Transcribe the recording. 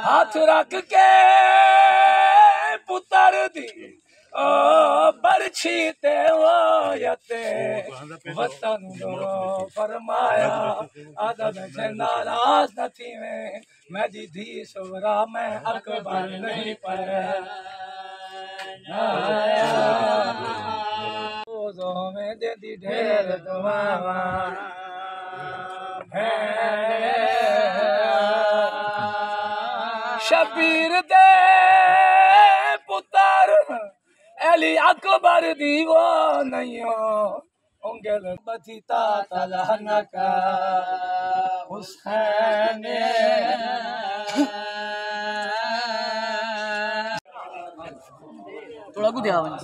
हाथ रख के पुतर दी ओ बरछी ते वायते वतन दो फरमाया आदम से नाराज न थी मैं दी धी सोरा मैं अकबर नहीं पाया में दे दी ढेर दुआ शबीर दे पुत्र अली अकबर दीवो नहीं हो उंगल बचीता तलहन का हुसैन थोड़ा कुछ ध्यान